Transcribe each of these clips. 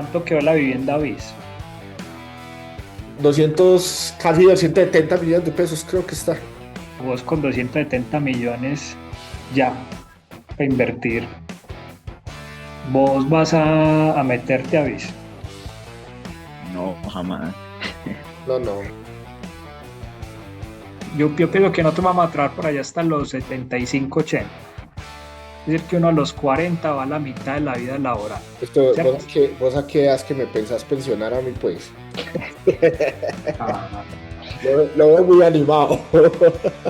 ¿Cuánto quedó la vivienda BIS? 200, casi 270 millones de pesos creo que está. Vos con 270 millones ya para invertir, vos vas a meterte a BIS. No, jamás. No, no. Yo pienso que nosotros vamos a trabajar por allá hasta los 75, 80. Es decir, que uno a los 40 va a la mitad de la vida laboral, Esto, ¿cierto? vos a qué edad que me pensás pensionar a mí, pues. Ah, Lo veo muy animado.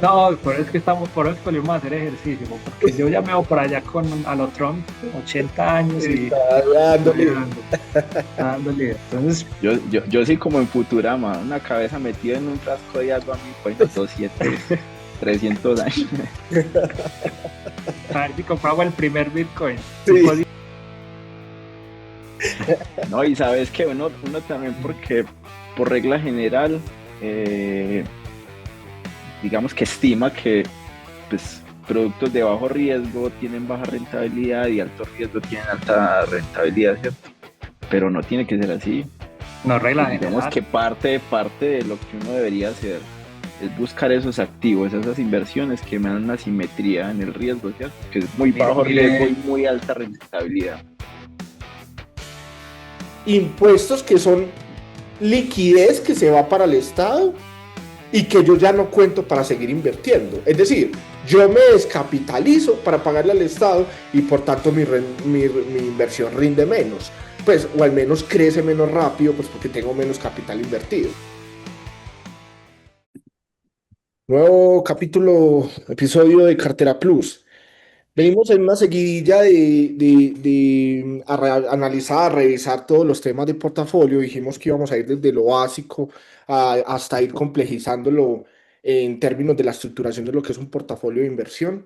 no, por eso es que estamos, por eso escogimos hacer ejercicio, porque yo ya me voy por allá con a lo Trump, 80 años y Está dándole. dándole. Entonces, Yo sí como en Futurama, una cabeza metida en un frasco de agua, mi pues 300 años. a ver si compramos el primer Bitcoin. Sí. No, y sabes que uno también porque por regla general, eh, digamos que estima que pues, productos de bajo riesgo tienen baja rentabilidad y alto riesgo tienen alta rentabilidad, ¿cierto? Pero no tiene que ser así. No regla Pues digamos general. que parte de lo que uno debería hacer es buscar esos activos, esas inversiones que me dan una simetría en el riesgo, ¿cierto? Que es muy Mire, bajo riesgo y mire, muy alta rentabilidad. Impuestos que son liquidez que se va para el Estado y que yo ya no cuento para seguir invirtiendo. Es decir, yo me descapitalizo para pagarle al Estado y por tanto mi inversión rinde menos. Pues, o al menos crece menos rápido, pues porque tengo menos capital invertido. Nuevo capítulo, episodio de Cartera Plus. Venimos en una seguidilla de analizar, revisar todos los temas de portafolio. Dijimos que íbamos a ir desde lo básico hasta ir complejizándolo en términos de la estructuración de lo que es un portafolio de inversión.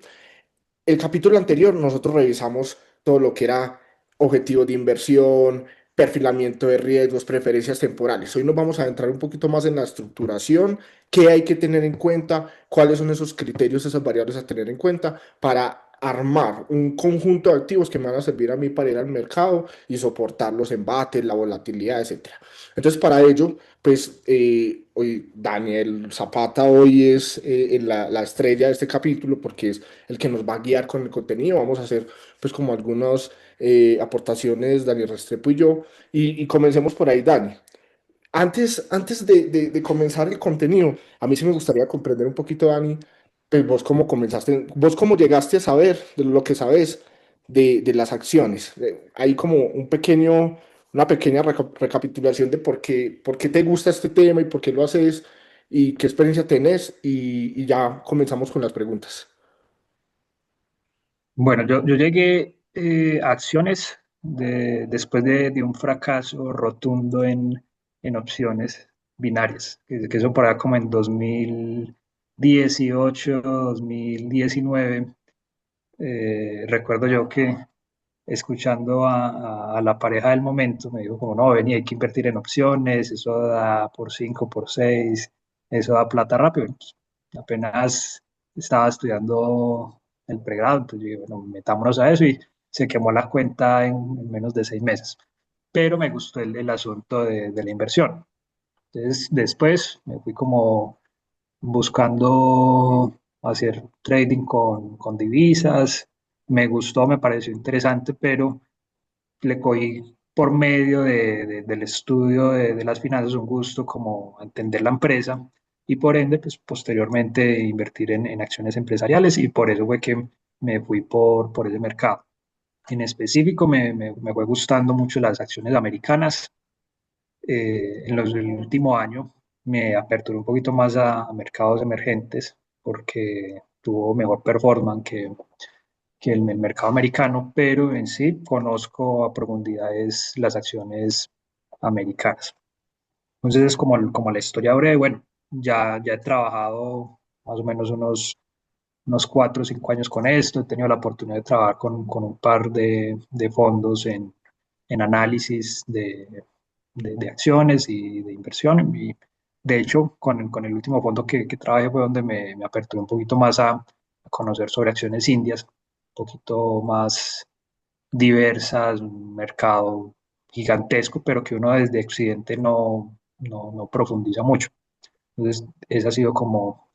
El capítulo anterior nosotros revisamos todo lo que era objetivos de inversión, perfilamiento de riesgos, preferencias temporales. Hoy nos vamos a adentrar un poquito más en la estructuración, qué hay que tener en cuenta, cuáles son esos criterios, esas variables a tener en cuenta para armar un conjunto de activos que me van a servir a mí para ir al mercado y soportar los embates, la volatilidad, etcétera. Entonces, para ello, pues hoy Daniel Zapata hoy es la estrella de este capítulo porque es el que nos va a guiar con el contenido. Vamos a hacer pues como algunas aportaciones, Dani Restrepo y yo, y comencemos por ahí, Dani. Antes de comenzar el contenido, a mí sí me gustaría comprender un poquito, Dani, pues vos cómo comenzaste, vos cómo llegaste a saber de lo que sabes de las acciones. Hay como una pequeña recapitulación de por qué te gusta este tema y por qué lo haces y qué experiencia tenés y ya comenzamos con las preguntas. bueno, yo llegué a acciones después de un fracaso rotundo en opciones binarias, que eso por allá como en 2018, 2019. Recuerdo yo que escuchando a la pareja del momento me dijo como, no, venía, hay que invertir en opciones, eso da por 5 por 6, eso da plata rápido. Pues, apenas estaba estudiando el pregrado, entonces yo dije, bueno, metámonos a eso y se quemó la cuenta en menos de 6 meses. Pero me gustó el asunto de la inversión. Entonces, después me fui como buscando hacer trading con divisas. Me gustó, me pareció interesante, pero le cogí por medio del estudio de las finanzas un gusto como entender la empresa y por ende, pues posteriormente invertir en acciones empresariales y por eso fue que me fui por ese mercado. En específico me fue gustando mucho las acciones americanas. El último año me aperturé un poquito más a mercados emergentes porque tuvo mejor performance que el mercado americano, pero en sí conozco a profundidades las acciones americanas. Entonces es como la historia breve. Bueno, ya he trabajado más o menos unos 4 o 5 años con esto. He tenido la oportunidad de trabajar con un par de fondos en análisis de acciones y de inversión. Y de hecho, con el último fondo que trabajé fue donde me aperturé un poquito más a conocer sobre acciones indias, un poquito más diversas, un mercado gigantesco, pero que uno desde Occidente no profundiza mucho. Entonces, esa ha sido como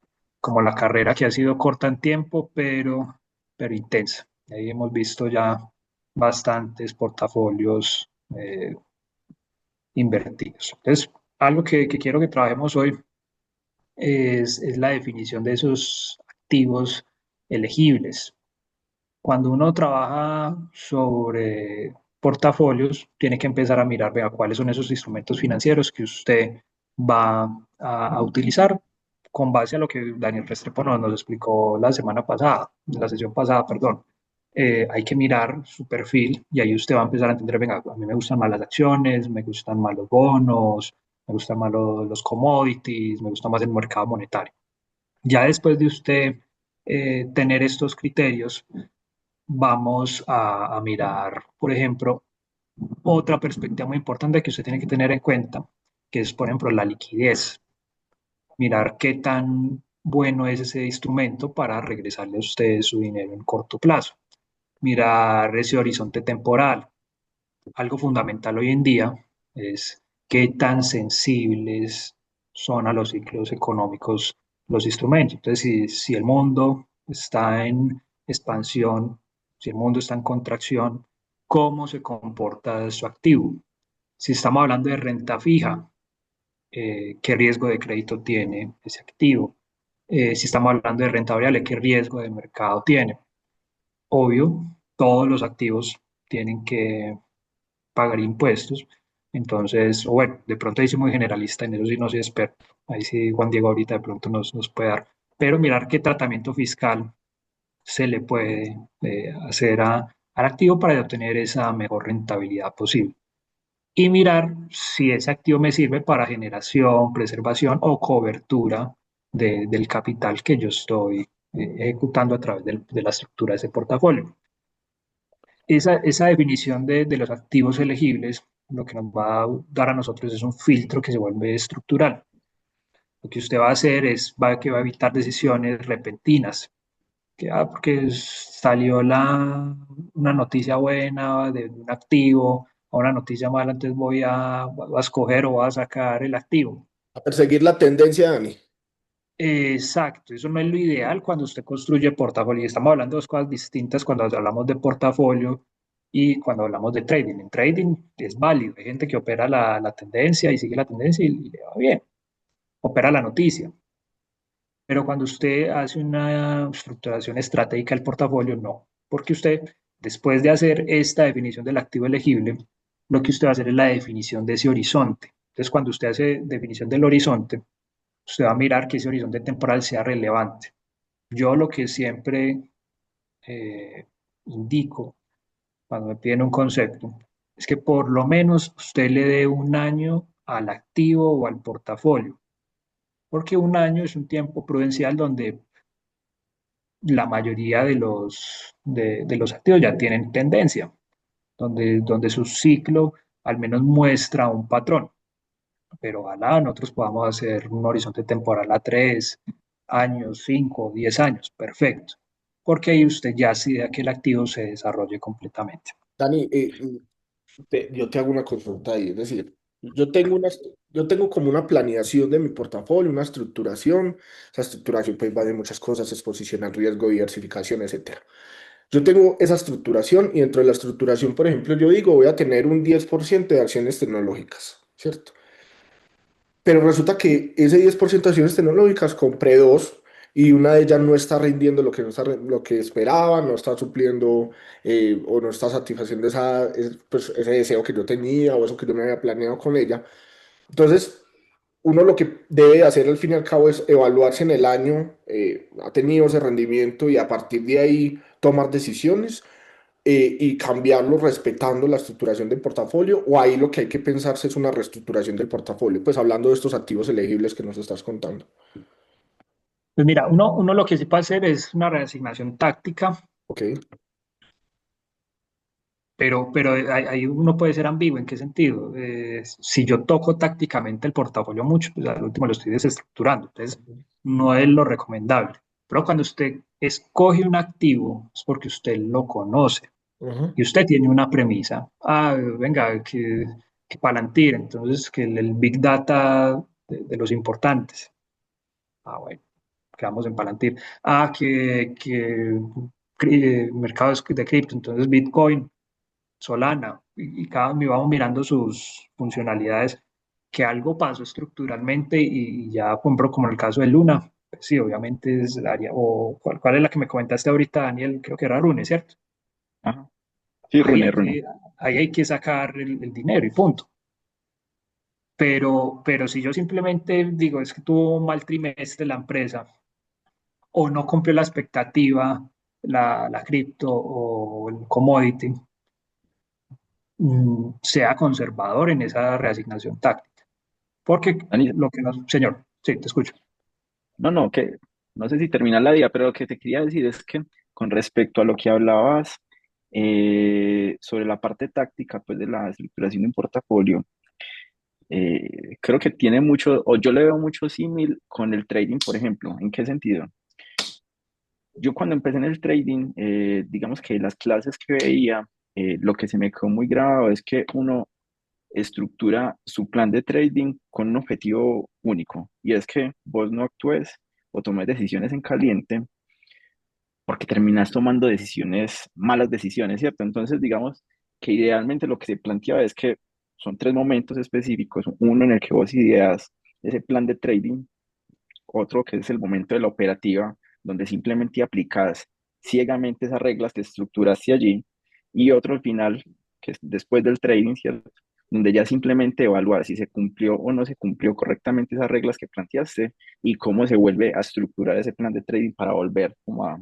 la carrera que ha sido corta en tiempo, pero intensa. Ahí hemos visto ya bastantes portafolios invertidos. Entonces, algo que quiero que trabajemos hoy es la definición de esos activos elegibles. Cuando uno trabaja sobre portafolios, tiene que empezar a mirar, vea, cuáles son esos instrumentos financieros que usted va a utilizar con base a lo que Daniel Restrepo nos explicó la semana pasada, la sesión pasada, perdón. Hay que mirar su perfil y ahí usted va a empezar a entender, venga, a mí me gustan más las acciones, me gustan más los bonos, me gustan más los commodities, me gusta más el mercado monetario. Ya después de usted tener estos criterios, vamos a mirar, por ejemplo, otra perspectiva muy importante que usted tiene que tener en cuenta, que es, por ejemplo, la liquidez. Mirar qué tan bueno es ese instrumento para regresarle a usted su dinero en corto plazo. Mirar ese horizonte temporal. Algo fundamental hoy en día es qué tan sensibles son a los ciclos económicos los instrumentos. Entonces, si el mundo está en expansión, si el mundo está en contracción, ¿cómo se comporta su activo? Si estamos hablando de renta fija, ¿qué riesgo de crédito tiene ese activo? Si estamos hablando de renta variable, ¿qué riesgo de mercado tiene? Obvio, todos los activos tienen que pagar impuestos. Entonces, o bueno, de pronto ahí soy muy generalista, en eso sí no soy experto. Ahí sí Juan Diego ahorita de pronto nos puede dar. Pero mirar qué tratamiento fiscal se le puede hacer al activo para obtener esa mejor rentabilidad posible. Y mirar si ese activo me sirve para generación, preservación o cobertura del capital que yo estoy ejecutando a través de la estructura de ese portafolio. Esa definición de los activos elegibles lo que nos va a dar a nosotros es un filtro que se vuelve estructural. Lo que usted va a hacer es que va a evitar decisiones repentinas, que porque salió una noticia buena de un activo o una noticia mala, entonces voy a escoger o voy a sacar el activo. A perseguir la tendencia, Dani. Exacto, eso no es lo ideal cuando usted construye portafolio. Y estamos hablando de dos cosas distintas cuando hablamos de portafolio y cuando hablamos de trading. En trading es válido, hay gente que opera la tendencia y sigue la tendencia y le va bien, opera la noticia. Pero cuando usted hace una estructuración estratégica del portafolio, no, porque usted, después de hacer esta definición del activo elegible, lo que usted va a hacer es la definición de ese horizonte. Entonces, cuando usted hace definición del horizonte, usted va a mirar que ese horizonte temporal sea relevante. Yo lo que siempre eh, indico cuando me piden un concepto es que por lo menos usted le dé un año al activo o al portafolio, porque un año es un tiempo prudencial donde la mayoría de los activos ya tienen tendencia, donde su ciclo al menos muestra un patrón. Pero ojalá nosotros podamos hacer un horizonte temporal a 3 años, 5, 10 años, perfecto, porque ahí usted ya decide que el activo se desarrolle completamente. Dani, yo te hago una consulta ahí, es decir, yo tengo como una planeación de mi portafolio, una estructuración, esa estructuración pues va de muchas cosas, exposición al riesgo, diversificación, etcétera. Yo tengo esa estructuración y dentro de la estructuración, por ejemplo, yo digo voy a tener un 10% de acciones tecnológicas, ¿cierto? Pero resulta que ese 10% de acciones tecnológicas compré dos y una de ellas no está rindiendo lo que, no está, lo que esperaba, no está supliendo o no está satisfaciendo pues, ese deseo que yo tenía o eso que yo me había planeado con ella. Entonces, uno lo que debe hacer al fin y al cabo es evaluarse en el año, ha tenido ese rendimiento y a partir de ahí tomar decisiones y cambiarlo respetando la estructuración del portafolio, o ahí lo que hay que pensarse es una reestructuración del portafolio, pues hablando de estos activos elegibles que nos estás contando. Pues mira, uno lo que sí puede hacer es una reasignación táctica, Ok, pero ahí uno puede ser ambiguo. ¿En qué sentido? Si yo toco tácticamente el portafolio mucho, pues al último lo estoy desestructurando, entonces no es lo recomendable. Pero cuando usted escoge un activo es porque usted lo conoce. Ujú. y usted tiene una premisa. Venga, que Palantir, entonces que el Big Data de los importantes. Bueno, quedamos en Palantir. Mercados de cripto, entonces Bitcoin, Solana, y cada uno íbamos mirando sus funcionalidades, que algo pasó estructuralmente y ya, por ejemplo, como en el caso de Luna, pues sí, obviamente es el área, o ¿cuál es la que me comentaste ahorita, Daniel? Creo que era Rune, ¿cierto? Ajá. Sí, Ahí Rune, hay Rune. que, ahí hay que sacar el dinero y punto. Pero si yo simplemente digo, es que tuvo un mal trimestre la empresa, o no cumplió la expectativa, la cripto o el commodity, sea conservador en esa reasignación táctica. Porque Dani, lo que nos... Señor, sí, te escucho. no, no, que no sé si termina la idea, pero lo que te quería decir es que con respecto a lo que hablabas sobre la parte táctica, pues de la estructuración de un portafolio, creo que tiene mucho, o yo le veo mucho símil con el trading, por ejemplo. ¿En qué sentido? Yo cuando empecé en el trading, digamos que las clases que veía, lo que se me quedó muy grabado es que uno estructura su plan de trading con un objetivo único, y es que vos no actúes o tomes decisiones en caliente porque terminas tomando decisiones, malas decisiones, ¿cierto? Entonces, digamos que idealmente lo que se planteaba es que son tres momentos específicos: uno en el que vos ideas ese plan de trading, otro que es el momento de la operativa, donde simplemente aplicas ciegamente esas reglas que estructuraste allí, y otro al final, que es después del trading, ¿cierto? Donde ya simplemente evaluar si se cumplió o no se cumplió correctamente esas reglas que planteaste y cómo se vuelve a estructurar ese plan de trading para volver como a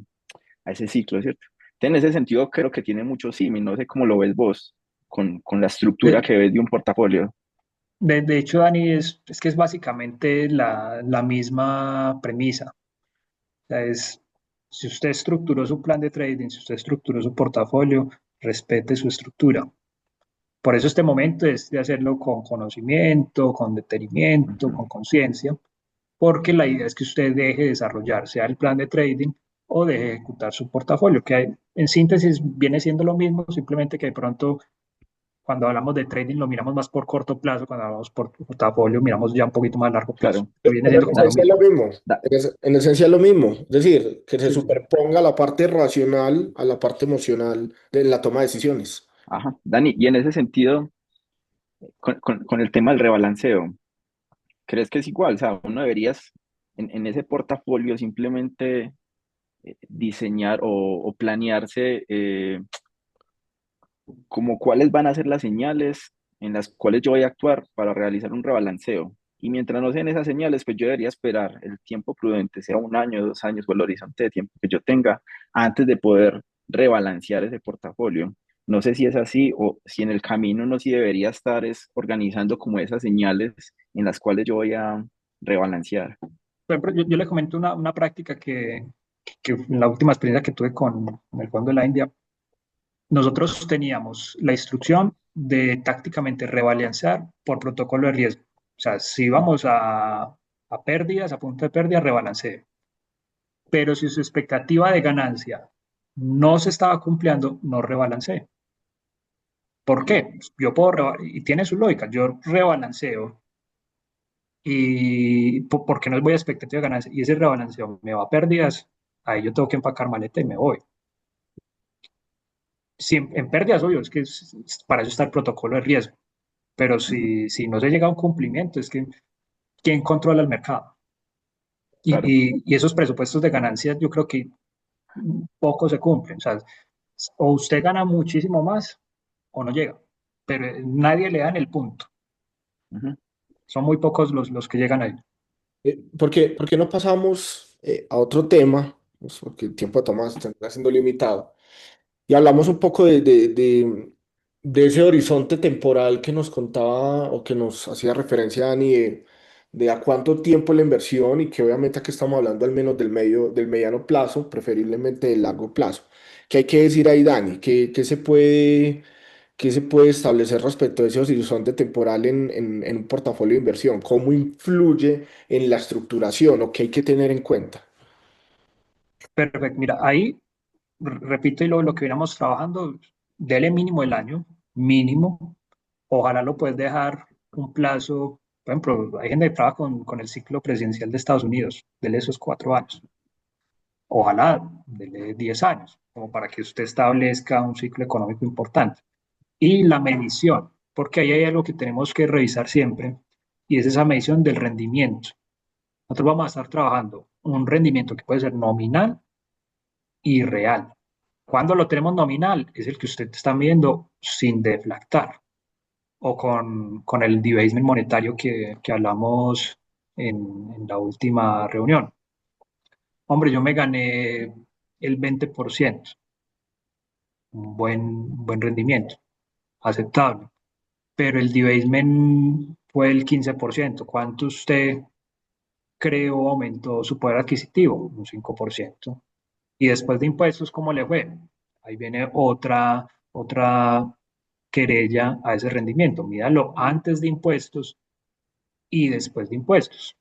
ese ciclo, ¿cierto? Entonces, en ese sentido, creo que tiene mucho símil. No sé cómo lo ves vos con la estructura De, que ves de un portafolio. de hecho, Dani, es que es básicamente la misma premisa. O sea, si usted estructuró su plan de trading, si usted estructuró su portafolio, respete su estructura. Por eso este momento es de hacerlo con conocimiento, con detenimiento, Ujú. con conciencia, porque la idea es que usted deje de desarrollar, sea el plan de trading o de ejecutar su portafolio, en síntesis viene siendo lo mismo, simplemente que de pronto cuando hablamos de trading lo miramos más por corto plazo, cuando hablamos por portafolio miramos ya un poquito más largo plazo, Claro. pero viene Pero siendo en como lo esencia es mismo. lo mismo. Da- En esencia es lo mismo. Es decir, que se Sí, sí. superponga la parte racional a la parte emocional de la toma de decisiones. Ajá. Dani, y en ese sentido, con el tema del rebalanceo, ¿crees que es igual? O sea, uno deberías en ese portafolio simplemente diseñar o planearse como cuáles van a ser las señales en las cuales yo voy a actuar para realizar un rebalanceo. Y mientras no sean esas señales, pues yo debería esperar el tiempo prudente, sea un año, 2 años o el horizonte de tiempo que yo tenga antes de poder rebalancear ese portafolio. No sé si es así o si en el camino no sí debería estar es organizando como esas señales en las cuales yo voy a rebalancear. Por ejemplo, yo le comento una práctica que en la última experiencia que tuve con el Fondo de la India, nosotros teníamos la instrucción de tácticamente rebalancear por protocolo de riesgo. O sea, si vamos a pérdidas, a punto de pérdida, rebalancee. Pero si su expectativa de ganancia no se estaba cumpliendo, no rebalancee. ¿Por qué? Yo puedo, y tiene su lógica, yo rebalanceo y porque no voy a expectativa de ganancia y ese rebalanceo me va a pérdidas, ahí yo tengo que empacar maleta y me voy. Si en pérdidas, obvio, es que para eso está el protocolo de riesgo. Pero Ujú. si no se llega a un cumplimiento, es que ¿quién controla el mercado? Claro, Y esos presupuestos de ganancias yo creo que poco se cumplen. O sea, o usted gana muchísimo más o no llega, pero nadie le da en el punto. ujú, Son muy pocos los que llegan ahí. ¿Por qué no pasamos a otro tema? Pues porque el tiempo de Tomás está siendo limitado. Y hablamos un poco de ese horizonte temporal que nos contaba o que nos hacía referencia Dani, de a cuánto tiempo la inversión y que obviamente aquí estamos hablando al menos del mediano plazo, preferiblemente del largo plazo. ¿Qué hay que decir ahí, Dani? ¿Qué se puede establecer respecto a ese horizonte temporal en un portafolio de inversión? ¿Cómo influye en la estructuración o qué hay que tener en cuenta? Perfecto. Mira, ahí repito y lo que veníamos trabajando. dele mínimo el año, mínimo. Ojalá lo puedes dejar un plazo. Por ejemplo, hay gente que trabaja con el ciclo presidencial de Estados Unidos, dele esos 4 años. Ojalá dele 10 años, como para que usted establezca un ciclo económico importante. Y la medición, porque ahí hay algo que tenemos que revisar siempre, y es esa medición del rendimiento. Nosotros vamos a estar trabajando un rendimiento que puede ser nominal y real. Cuando lo tenemos nominal, es el que usted está midiendo sin deflactar o con el debasement monetario que hablamos en la última reunión. Hombre, yo me gané el 20%, un buen rendimiento, aceptable, pero el debasement fue el 15%. ¿Cuánto usted creo aumentó su poder adquisitivo? Un 5%. Y después de impuestos, ¿cómo le fue? Ahí viene otra querella a ese rendimiento. Míralo antes de impuestos y después de impuestos.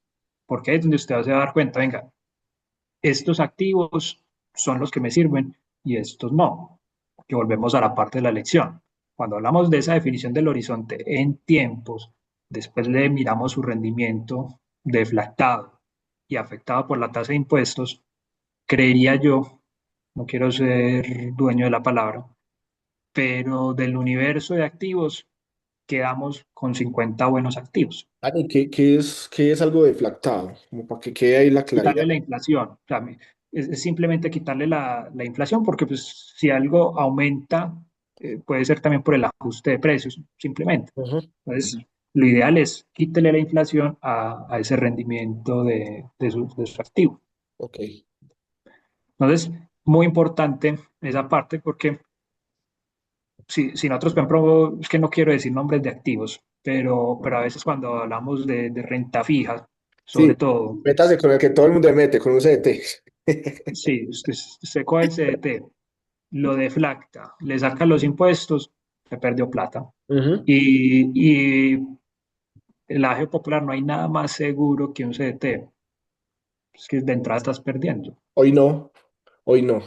Porque ahí es donde usted va a dar cuenta, venga, estos activos son los que me sirven y estos no. Que volvemos a la parte de la lección. Cuando hablamos de esa definición del horizonte en tiempos, después le miramos su rendimiento deflactado y afectado por la tasa de impuestos, creería yo, no quiero ser dueño de la palabra, pero del universo de activos quedamos con 50 buenos activos. Dani, qué es algo deflactado? Como para que quede ahí la claridad. Quitarle la inflación, o sea, es simplemente quitarle la inflación, porque pues, si algo aumenta, puede ser también por el ajuste de precios, simplemente. Ujú. Entonces, lo ideal es quítele la inflación a ese rendimiento de su activo. Ok. Entonces, muy importante esa parte, porque si nosotros, por ejemplo, es que no quiero decir nombres de activos, pero a veces cuando hablamos de renta fija, sobre Sí, todo, métase con el que todo el mundo mete, con un CDT. sí, usted coge el CDT, lo deflacta, le saca los impuestos, se perdió plata. Ujú. Y el agio popular no hay nada más seguro que un CDT. Es que de entrada estás perdiendo. Hoy no, hoy no.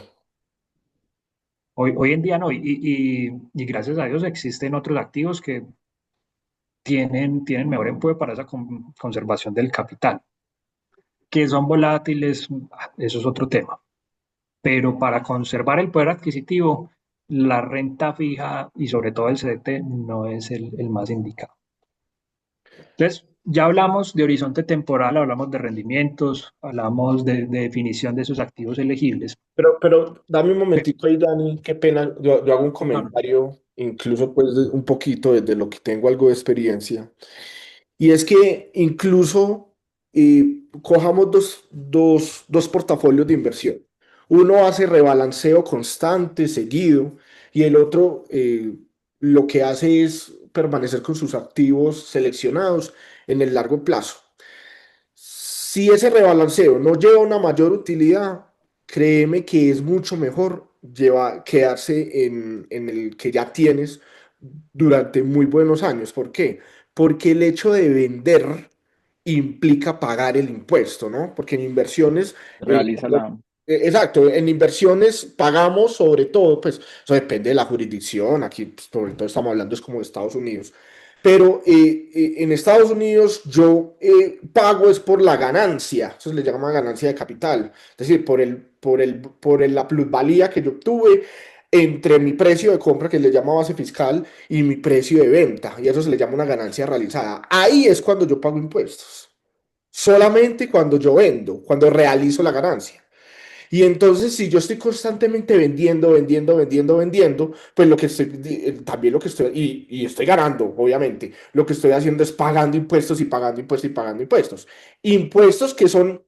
Hoy en día no, y gracias a Dios existen otros activos que tienen mejor empuje para esa conservación del capital. Que son volátiles, eso es otro tema. Pero para conservar el poder adquisitivo, la renta fija y sobre todo el CDT no es el más indicado. Entonces, ya hablamos de horizonte temporal, hablamos de rendimientos, hablamos de definición de esos activos elegibles. Pero dame un momentico ahí, Dani, qué pena. Yo hago un No, no, comentario, incluso pues un poquito desde lo que tengo algo de experiencia. Y es que incluso cojamos dos portafolios de inversión. Uno hace rebalanceo constante, seguido, y el otro lo que hace es permanecer con sus activos seleccionados en el largo plazo. Si ese rebalanceo no lleva una mayor utilidad, créeme que es mucho mejor quedarse en el que ya tienes durante muy buenos años. ¿Por qué? Porque el hecho de vender implica pagar el impuesto, ¿no? Porque en inversiones, Realiza la, exacto, en inversiones pagamos sobre todo, pues eso depende de la jurisdicción, aquí pues, sobre todo estamos hablando es como de Estados Unidos, pero en Estados Unidos yo pago es por la ganancia, eso se le llama ganancia de capital, es decir, la plusvalía que yo obtuve entre mi precio de compra, que le llama base fiscal, y mi precio de venta, y eso se le llama una ganancia realizada. Ahí es cuando yo pago impuestos. Solamente cuando yo vendo, cuando realizo la ganancia. Y entonces, si yo estoy constantemente vendiendo, vendiendo, vendiendo, vendiendo, pues también lo que estoy, y estoy ganando, obviamente, lo que estoy haciendo es pagando impuestos y pagando impuestos y pagando impuestos. Impuestos que son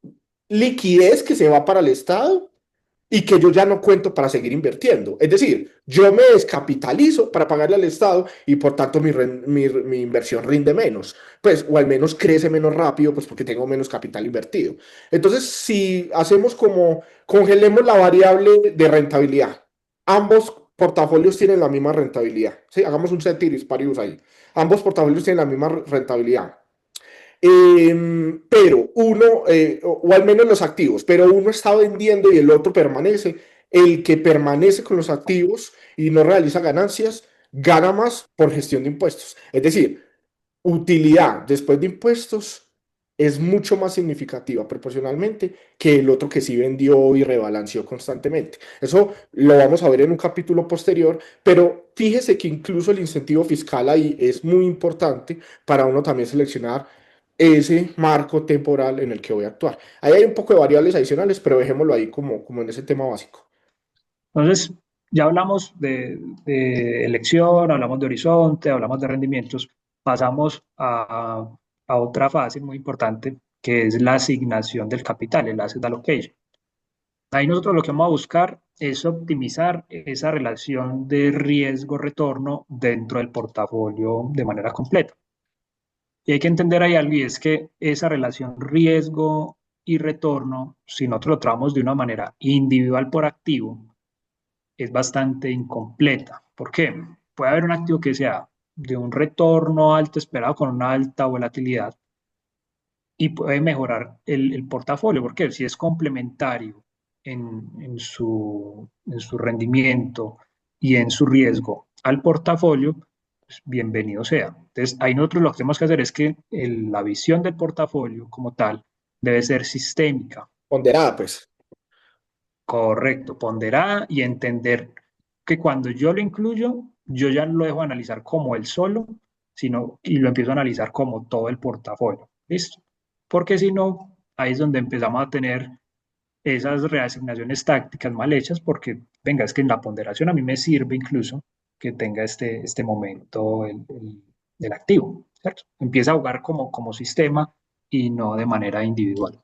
liquidez que se va para el Estado y que yo ya no cuento para seguir invirtiendo. Es decir, yo me descapitalizo para pagarle al Estado y por tanto mi inversión rinde menos, pues, o al menos crece menos rápido, pues porque tengo menos capital invertido. Entonces, si hacemos como congelemos la variable de rentabilidad, ambos portafolios tienen la misma rentabilidad, ¿sí? Hagamos un ceteris paribus ahí. Ambos portafolios tienen la misma rentabilidad. Pero uno, o al menos los activos, pero uno está vendiendo y el otro permanece. el que permanece con los activos y no realiza ganancias, gana más por gestión de impuestos. Es decir, utilidad después de impuestos es mucho más significativa proporcionalmente que el otro que sí vendió y rebalanceó constantemente. Eso lo vamos a ver en un capítulo posterior, pero fíjese que incluso el incentivo fiscal ahí es muy importante para uno también seleccionar ese marco temporal en el que voy a actuar. Ahí hay un poco de variables adicionales, pero dejémoslo ahí como en ese tema básico. Entonces, ya hablamos de elección, hablamos de horizonte, hablamos de rendimientos, pasamos a otra fase muy importante que es la asignación del capital, el asset allocation. Ahí nosotros lo que vamos a buscar es optimizar esa relación de riesgo-retorno dentro del portafolio de manera completa. Y hay que entender ahí algo, y es que esa relación riesgo y retorno, si nosotros lo tratamos de una manera individual por activo, es bastante incompleta. ¿Por qué? Puede haber un activo que sea de un retorno alto esperado con una alta volatilidad y puede mejorar el portafolio, porque si es complementario en su rendimiento y en su riesgo al portafolio, pues bienvenido sea. Entonces, ahí nosotros lo que tenemos que hacer es que la visión del portafolio como tal debe ser sistémica, Ponderada, pues. correcto, ponderada y entender que cuando yo lo incluyo, yo ya no lo dejo analizar como él solo, sino y lo empiezo a analizar como todo el portafolio. ¿Listo? Porque si no, ahí es donde empezamos a tener esas reasignaciones tácticas mal hechas, porque, venga, es que en la ponderación a mí me sirve incluso que tenga este momento el activo, ¿cierto? Empieza a jugar como sistema y no de manera individual.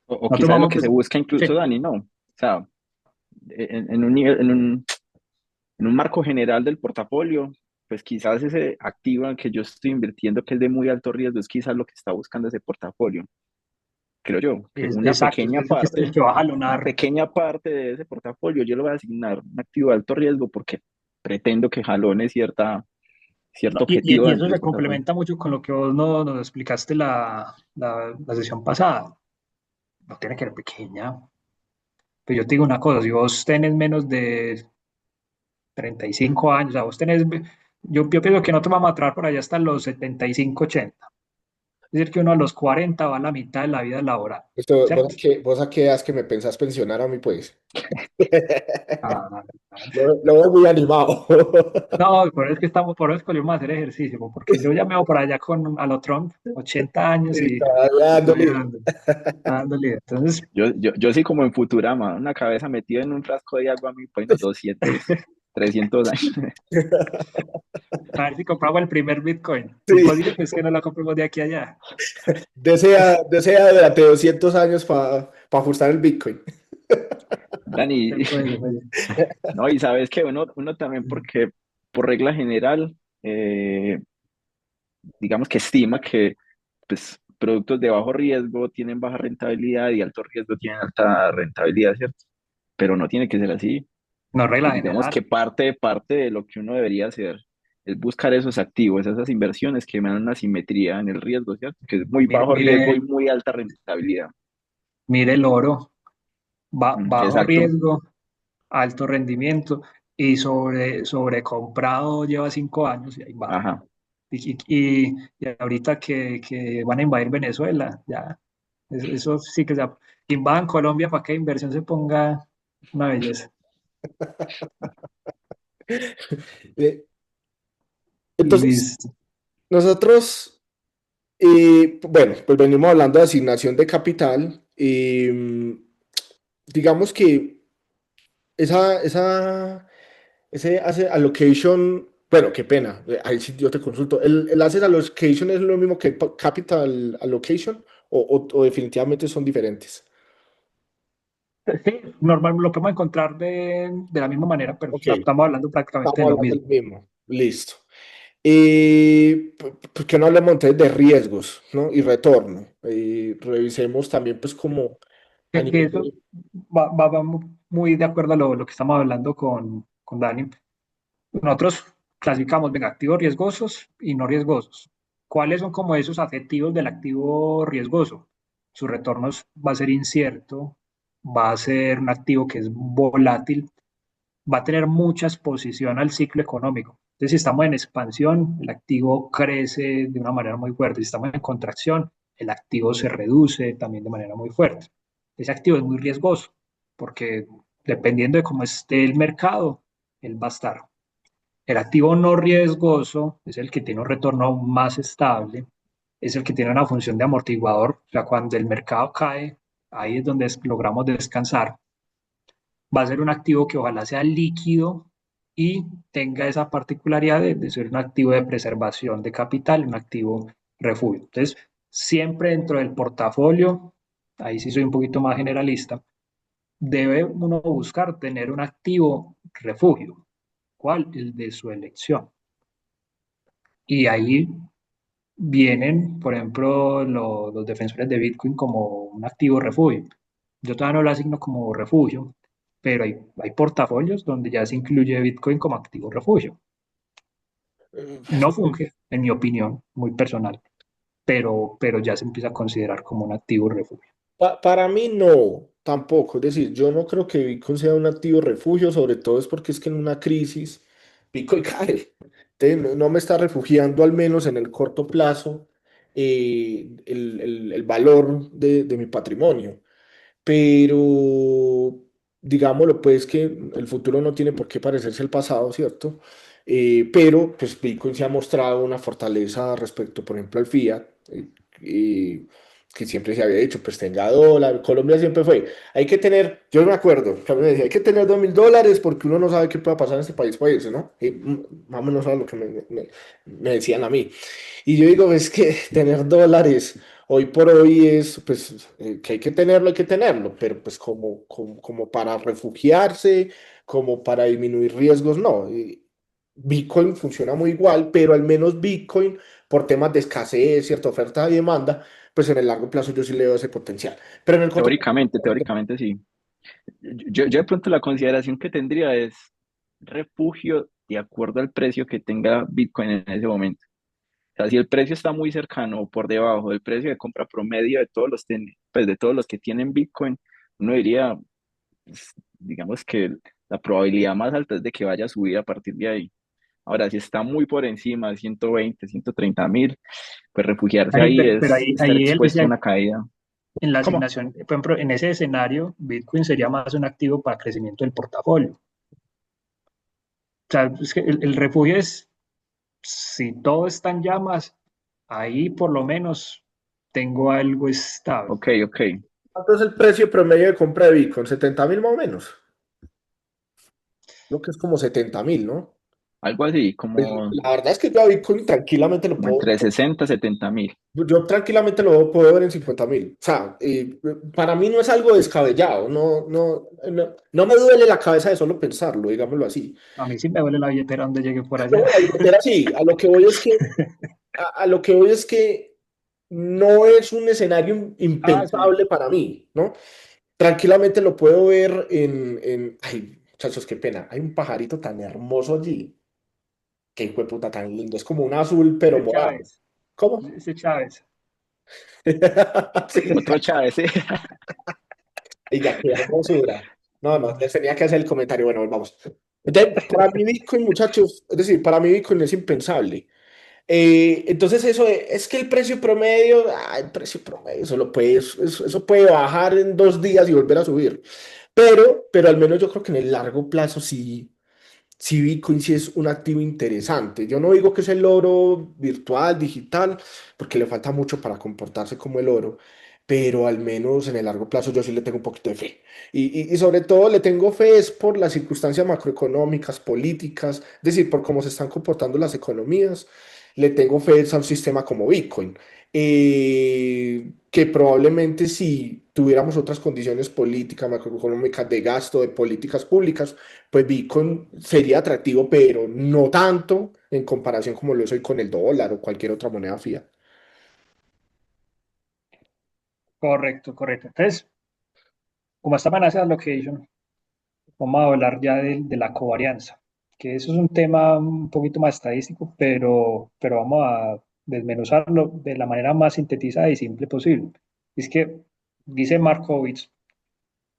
O Nosotros quizás lo vamos, que se busca sí, incluso, Dani, ¿no? O sea, en un nivel, en un marco general del portafolio, pues quizás ese activo en el que yo estoy invirtiendo, que es de muy alto riesgo, es quizás lo que está buscando ese portafolio. Creo yo, que es, exacto, es el que va a una jalonar. pequeña parte de ese portafolio, yo le voy a asignar un activo de alto riesgo porque pretendo que jalone No, cierto objetivo y dentro eso del se portafolio. complementa mucho con lo que vos nos explicaste la sesión pasada. No tiene que ser pequeña. Pero yo te digo una cosa, si vos tenés menos de 35 años, o sea, vos tenés, yo pienso que no te vamos a traer por allá hasta los 75 80. Es decir, que uno a los 40 va a la mitad de la vida laboral, Esto, ¿cierto? vos a qué edad es que me pensás pensionar a mí, pues. Ah, Lo veo muy animado. no, por eso es que estamos, por eso escogimos hacer ejercicio, porque yo ya me voy por allá a lo Trump, 80 años Y y todavía todavía dándole. dándole. Entonces, Yo sí como en Futurama, una cabeza metida en un frasco de agua, a mí, pues, 300 años. a ver si compramos el primer Bitcoin. Sí, Imposible que es que no lo compremos de aquí a allá. desea durante 200 años para ajustar el Bitcoin. Dani, Se puede, se puede. no, y sabes que uno también, porque por regla general, digamos que estima que pues, productos de bajo riesgo tienen baja rentabilidad y alto riesgo tienen alta rentabilidad, ¿cierto? Pero no tiene que ser así. No regla Digamos general. que parte de lo que uno debería hacer es buscar esos activos, esas inversiones que me dan una simetría en el riesgo, ¿cierto? Que es muy Mire, bajo riesgo y mire, muy alta rentabilidad. mire el oro, bajo Exacto. riesgo, alto rendimiento y sobre comprado lleva 5 años y ahí va. Ajá. Y ahorita que van a invadir Venezuela, ya, eso sí que ya, invadan Colombia para que la inversión se ponga una belleza. Eh, Entonces, Listo. nosotros, bueno, pues venimos hablando de asignación de capital y digamos que esa, ese asset allocation, bueno, qué pena, ahí sí yo te consulto. ¿El asset allocation es lo mismo que capital allocation o definitivamente son diferentes? Sí, normal, lo podemos encontrar de la misma manera, pero Ok, estamos hablando prácticamente estamos de lo hablando mismo. del mismo. Listo. ¿Por qué no hablemos entonces de riesgos, ¿no? Y retorno? Y revisemos también, pues, como a Que nivel eso de... va muy de acuerdo a lo que estamos hablando con Dani. Nosotros clasificamos, venga, activos riesgosos y no riesgosos. ¿Cuáles son como esos adjetivos del activo riesgoso? Su retorno va a ser incierto, va a ser un activo que es volátil, va a tener mucha exposición al ciclo económico. Entonces, si estamos en expansión, el activo crece de una manera muy fuerte. Si estamos en contracción, el activo se reduce también de manera muy fuerte. Ese activo es muy riesgoso porque dependiendo de cómo esté el mercado, él va a estar. El activo no riesgoso es el que tiene un retorno más estable, es el que tiene una función de amortiguador, o sea, cuando el mercado cae, ahí es donde logramos descansar. Va a ser un activo que ojalá sea líquido y tenga esa particularidad de ser un activo de preservación de capital, un activo refugio. Entonces, siempre dentro del portafolio, ahí sí soy un poquito más generalista, debe uno buscar tener un activo refugio. ¿Cuál? El de su elección. Y ahí vienen, por ejemplo, los defensores de Bitcoin como un activo refugio. Yo todavía no lo asigno como refugio, pero hay portafolios donde ya se incluye Bitcoin como activo refugio. No funge, en mi opinión, muy personal, pero ya se empieza a considerar como un activo refugio. Para mí no, tampoco. Es decir, yo no creo que Bitcoin sea un activo refugio, sobre todo es porque es que en una crisis Bitcoin cae. Entonces, no me está refugiando, al menos en el corto plazo, el valor de mi patrimonio. Pero digámoslo pues que el futuro no tiene por qué parecerse al pasado, ¿cierto? Pero pues Bitcoin se ha mostrado una fortaleza respecto, por ejemplo, al fiat, eh, que siempre se había dicho, pues tenga dólar. Colombia siempre fue, hay que tener, yo me acuerdo, que a mí me decía, hay que tener $2.000 porque uno no sabe qué pueda pasar en este país para irse, ¿no? Y más o menos a lo que me decían a mí. Y yo digo, es que tener dólares hoy por hoy es, pues, que hay que tenerlo, pero pues como para refugiarse, como para disminuir riesgos, no. Bitcoin funciona muy igual, pero al menos Bitcoin, por temas de escasez, cierta oferta y demanda, pues en el largo plazo yo sí le veo ese potencial. Pero en el corto plazo, Teóricamente sí. Yo de pronto la consideración que tendría es refugio de acuerdo al precio que tenga Bitcoin en ese momento. O sea, si el precio está muy cercano o por debajo del precio de compra promedio de todos pues de todos los que tienen Bitcoin, uno diría, pues, digamos que la probabilidad más alta es de que vaya a subir a partir de ahí. Ahora, si está muy por encima de 120, 130.000, pues refugiarse Ahí, ahí pero es estar ahí expuesto a una caída. en la ¿Cómo? asignación, por ejemplo, en ese escenario, Bitcoin sería más un activo para crecimiento del portafolio. O sea, es que el refugio es, si todo está en llamas, ahí por lo menos tengo algo estable. Ok, ok. ¿cuánto es el precio promedio de compra de Bitcoin? 70.000 más o menos. Creo que es como 70.000, ¿no? Algo así, Pues, la verdad es que yo a Bitcoin tranquilamente lo como puedo, entre 60 y 70.000. yo tranquilamente lo puedo ver en 50.000. O sea, para mí no es algo descabellado, no me duele la cabeza de solo pensarlo, digámoslo así. A mí sí me duele la billetera donde llegue por No, allá. la billetera sí, a lo que voy es que, a lo que voy es que no es un escenario Ah, sí. impensable para mí, ¿no? Tranquilamente lo puedo ver ay, muchachos, qué pena, hay un pajarito tan hermoso allí, qué hijo de puta tan lindo, es como un azul pero Ese morado. Chávez. ¿Cómo? Ese Chávez. Sí. Otro Chávez, sí. Oiga, qué hermosura. No, no, les tenía que hacer el comentario. Bueno, volvamos. Entonces, para mí Bitcoin, muchachos, es decir, para mí Bitcoin es impensable. Entonces, es que el precio promedio, el precio promedio, eso puede bajar en 2 días y volver a subir. Pero al menos yo creo que en el largo plazo sí Bitcoin sí es un activo interesante. Yo no digo que es el oro virtual, digital, porque le falta mucho para comportarse como el oro, pero al menos en el largo plazo yo sí le tengo un poquito de fe. Y sobre todo le tengo fe es por las circunstancias macroeconómicas, políticas, es decir, por cómo se están comportando las economías. Le tengo fe es a un sistema como Bitcoin, que probablemente si tuviéramos otras condiciones políticas, macroeconómicas, de gasto, de políticas públicas, pues Bitcoin sería atractivo, pero no tanto en comparación como lo es hoy con el dólar o cualquier otra moneda fiat. Correcto, correcto. Entonces, como esta amenaza de location, vamos a hablar ya de la covarianza, que eso es un tema un poquito más estadístico, pero vamos a desmenuzarlo de la manera más sintetizada y simple posible. Es que dice Markowitz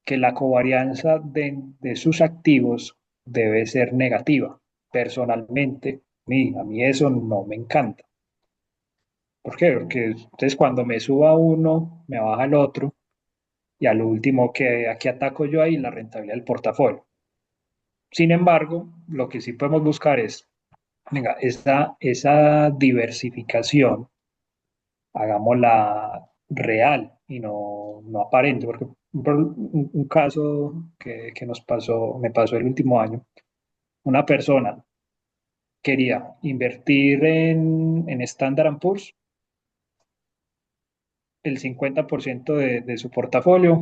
que la covarianza de sus activos debe ser negativa. Personalmente, a mí eso no me encanta. ¿Por qué? Porque entonces cuando me suba uno, me baja el otro, y al último que aquí ataco yo ahí la rentabilidad del portafolio. Sin embargo, lo que sí podemos buscar es, venga, esa diversificación, hagámosla real y no aparente, porque un caso que me pasó el último año, una persona quería invertir en Standard Poor's el 50% de su portafolio